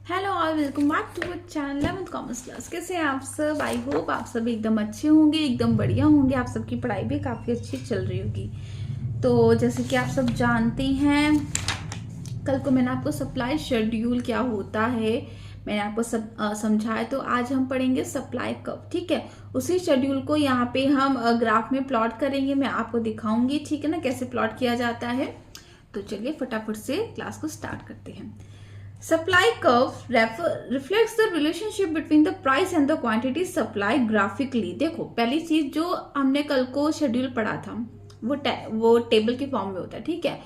Hello all, welcome back to our channel 11th commerce class. कैसे हैं आप सब? आई होप आप सब एकदम अच्छे होंगे, एकदम बढ़िया होंगे। आप सबकी पढ़ाई भी काफ़ी अच्छी चल रही होगी। तो जैसे कि आप सब जानते हैं, कल को मैंने आपको सप्लाई शेड्यूल क्या होता है मैंने आपको समझाया। तो आज हम पढ़ेंगे सप्लाई कर्व। ठीक है, उसी शेड्यूल को यहाँ पे हम ग्राफ में प्लॉट करेंगे। मैं आपको दिखाऊंगी, ठीक है ना, कैसे प्लॉट किया जाता है। तो चलिए फटाफट से क्लास को स्टार्ट करते हैं। Supply curve reflects the relationship between the price and the quantity supplied graphically। देखो, पहली चीज जो हमने कल को शेड्यूल पढ़ा था वो टेबल के फॉर्म में होता है। ठीक है,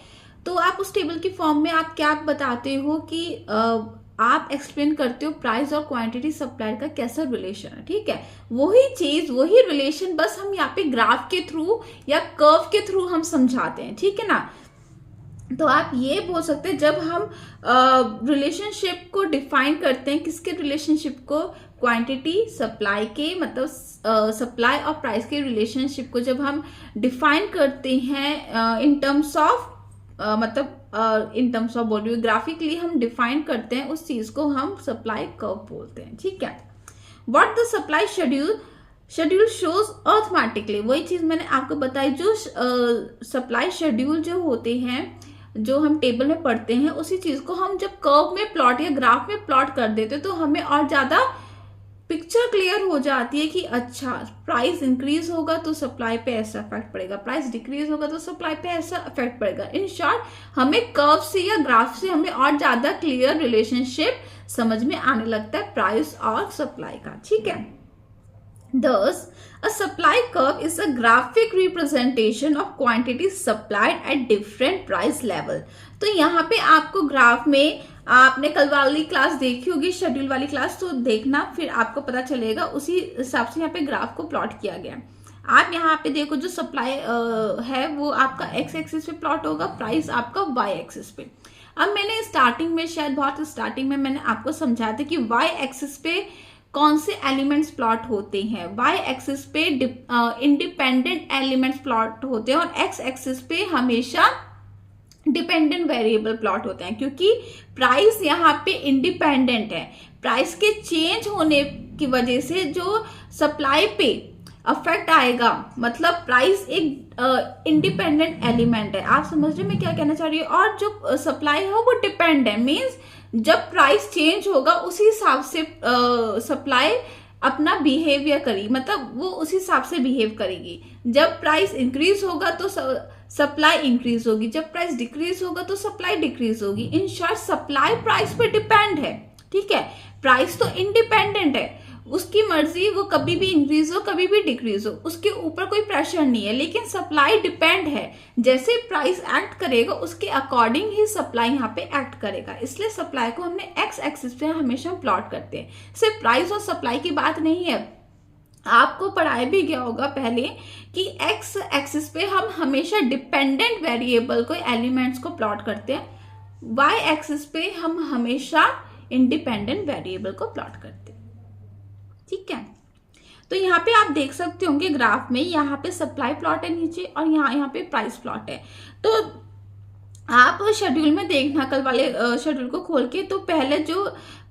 तो आप उस टेबल की फॉर्म में आप क्या बताते हो कि आप एक्सप्लेन करते हो प्राइस और क्वांटिटी सप्लाई का कैसा रिलेशन है। ठीक है, वही चीज वही रिलेशन, बस हम यहाँ पे ग्राफ के थ्रू या कर्व के थ्रू हम समझाते हैं। ठीक है ना, तो आप ये बोल सकते हैं जब हम रिलेशनशिप को डिफाइन करते हैं, किसके रिलेशनशिप को, क्वांटिटी सप्लाई के, मतलब सप्लाई और प्राइस के रिलेशनशिप को जब हम डिफाइन करते हैं इन टर्म्स ऑफ मतलब in terms of body graphically हम डिफाइन करते हैं, उस चीज को हम सप्लाई कर्व बोलते हैं। ठीक है, what the supply schedule shows arithmetically, वही चीज मैंने आपको बताई। जो सप्लाई शेड्यूल जो होते हैं, जो हम टेबल में पढ़ते हैं, उसी चीज को हम जब कर्व में प्लॉट या ग्राफ में प्लॉट कर देते तो हमें और ज्यादा पिक्चर क्लियर हो जाती है कि अच्छा, प्राइस इंक्रीज होगा तो सप्लाई पे ऐसा इफेक्ट पड़ेगा, प्राइस डिक्रीज होगा तो सप्लाई पे ऐसा इफेक्ट पड़ेगा। इन शॉर्ट, हमें कर्व से या ग्राफ से हमें और ज्यादा क्लियर रिलेशनशिप समझ में आने लगता है प्राइस और सप्लाई का। ठीक है, thus a supply curve is a graphic representation of quantity supplied at different price level। तो यहाँ पे आपको ग्राफ में, आपने कल वाली क्लास देखी होगी, शेड्यूल वाली क्लास, तो देखना, फिर आपको पता चलेगा। उसी हिसाब से यहाँ पे ग्राफ को प्लॉट किया गया। आप यहाँ पे देखो, जो सप्लाई है वो आपका एक्स एक्सिस पे प्लॉट होगा, प्राइस आपका वाई एक्सिस पे। अब मैंने स्टार्टिंग में, शायद बहुत स्टार्टिंग में मैंने आपको समझाया था कि वाई एक्सिस पे कौन से एलिमेंट्स प्लॉट होते हैं। वाई एक्सिस पे इंडिपेंडेंट एलिमेंट्स प्लॉट होते हैं और एक्स एक्सिस पे हमेशा डिपेंडेंट वेरिएबल प्लॉट होते हैं, क्योंकि प्राइस यहाँ पे इंडिपेंडेंट है। प्राइस के चेंज होने की वजह से जो सप्लाई पे अफेक्ट आएगा, मतलब प्राइस एक इंडिपेंडेंट एलिमेंट है। आप समझ रहे मैं क्या कहना चाह रही हूँ। और जो सप्लाई है वो डिपेंडेंट, मीन्स जब प्राइस चेंज होगा उसी हिसाब से सप्लाई अपना बिहेवियर करेगी, मतलब वो उसी हिसाब से बिहेव करेगी। जब प्राइस इंक्रीज होगा तो सप्लाई इंक्रीज होगी, जब प्राइस डिक्रीज होगा तो सप्लाई डिक्रीज होगी। इन शॉर्ट, सप्लाई प्राइस पे डिपेंड है। ठीक है, प्राइस तो इंडिपेंडेंट है, उसकी मर्जी, वो कभी भी इंक्रीज हो कभी भी डिक्रीज हो, उसके ऊपर कोई प्रेशर नहीं है। लेकिन सप्लाई डिपेंड है, जैसे प्राइस एक्ट करेगा उसके अकॉर्डिंग ही सप्लाई यहाँ पे एक्ट करेगा। इसलिए सप्लाई को हमने एक्स एक्सिस पे हमेशा प्लॉट करते हैं। सिर्फ प्राइस और सप्लाई की बात नहीं है, आपको पढ़ाया भी गया होगा पहले कि एक्स एक्सिस पे हम हमेशा डिपेंडेंट वेरिएबल को, एलिमेंट्स को प्लॉट करते हैं, वाई एक्सिस पे हम हमेशा इंडिपेंडेंट वेरिएबल को प्लॉट करते हैं। ठीक है, तो यहाँ पे आप देख सकते होंगे ग्राफ में, यहाँ पे सप्लाई प्लॉट है नीचे और यहाँ पे प्राइस प्लॉट है। तो आप शेड्यूल में देखना, कल वाले शेड्यूल को खोल के, तो पहले जो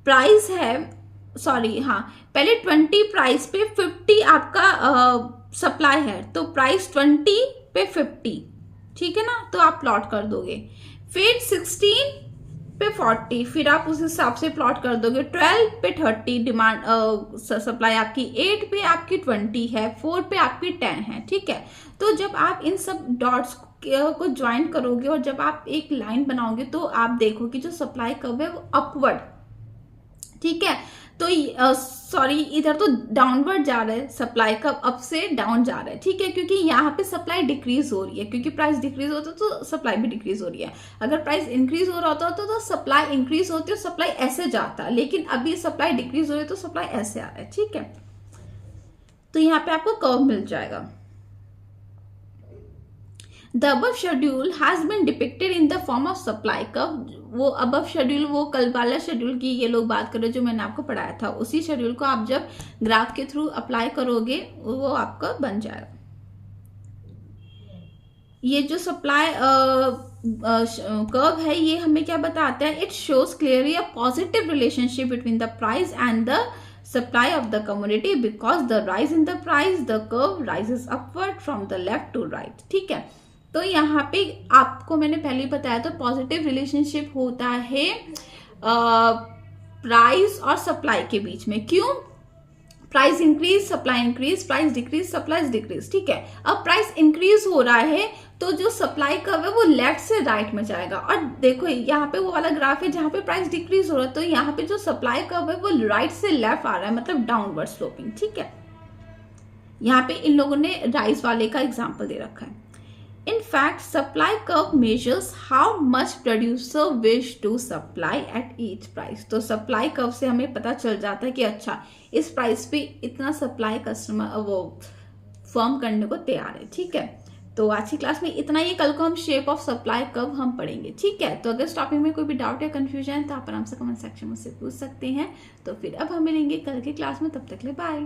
प्राइस है, सॉरी हाँ, पहले 20 प्राइस पे 50 आपका सप्लाई है, तो प्राइस 20 पे 50, ठीक है ना, तो आप प्लॉट कर दोगे। फिर 16 पे 40, फिर आप उस हिसाब से प्लॉट कर दोगे। 12 पे 30 डिमांड सप्लाई आपकी, 8 पे आपकी 20 है, 4 पे आपकी 10 है। ठीक है, तो जब आप इन सब डॉट्स को ज्वाइन करोगे और जब आप एक लाइन बनाओगे तो आप देखोगे जो सप्लाई कर्व है वो अपवर्ड, ठीक है, तो सॉरी, इधर तो डाउनवर्ड जा रहा है, सप्लाई कर्व अप से डाउन जा रहा है। ठीक है, क्योंकि यहाँ पे सप्लाई डिक्रीज हो रही है, क्योंकि प्राइस डिक्रीज होता है तो सप्लाई भी डिक्रीज हो रही है। अगर प्राइस इंक्रीज हो रहा होता तो सप्लाई इंक्रीज होती है, सप्लाई ऐसे जाता, लेकिन अभी सप्लाई डिक्रीज हो रही है तो सप्लाई ऐसे आ रहा है। ठीक है, तो यहाँ पे आपको कर्व मिल जाएगा। The above schedule has been depicted in the form of supply curve। वो above schedule, वो कल वाला शेड्यूल की ये लोग बात कर रहे जो मैंने आपको पढ़ाया था, उसी शेड्यूल को आप जब ग्राफ के थ्रू अप्लाई करोगे वो आपका बन जाएगा। ये जो सप्लाई कर्व है ये हमें क्या बताता है, it shows clearly a positive relationship between the price and the supply of the commodity, because the rise in the price the curve rises upward from the left to right. ठीक है, तो यहाँ पे आपको मैंने पहले ही बताया, तो पॉजिटिव रिलेशनशिप होता है प्राइस और सप्लाई के बीच में। क्यों? Price increase supply increase, price decrease supply decrease. ठीक है, अब प्राइस इंक्रीज हो रहा है तो जो सप्लाई कर्व है वो लेफ्ट से राइट में जाएगा, और देखो यहाँ पे वो वाला ग्राफ है जहाँ पे प्राइस डिक्रीज हो रहा है, तो यहाँ पे जो सप्लाई कर्व है वो राइट से लेफ्ट आ रहा है, मतलब डाउनवर्ड स्लोपिंग। ठीक है, यहाँ पे इन लोगों ने राइज वाले का एग्जाम्पल दे रखा है। In fact, supply curve measures how much producer wish to supply at each price. तो supply curve से हमें पता चल जाता है कि अच्छा इस प्राइस पे इतना सप्लाई कस्टमर वो फर्म करने को तैयार है। ठीक है, तो आज की क्लास में इतना ही। कल को हम शेप ऑफ सप्लाई कर्व हम पढ़ेंगे। ठीक है, तो अगर इस टॉपिक में कोई भी डाउट या कंफ्यूजन है तो आप आराम से कमेंट सेक्शन में से पूछ सकते हैं। तो फिर अब हम मिलेंगे कल की क्लास में, तब तक के लिए बाय।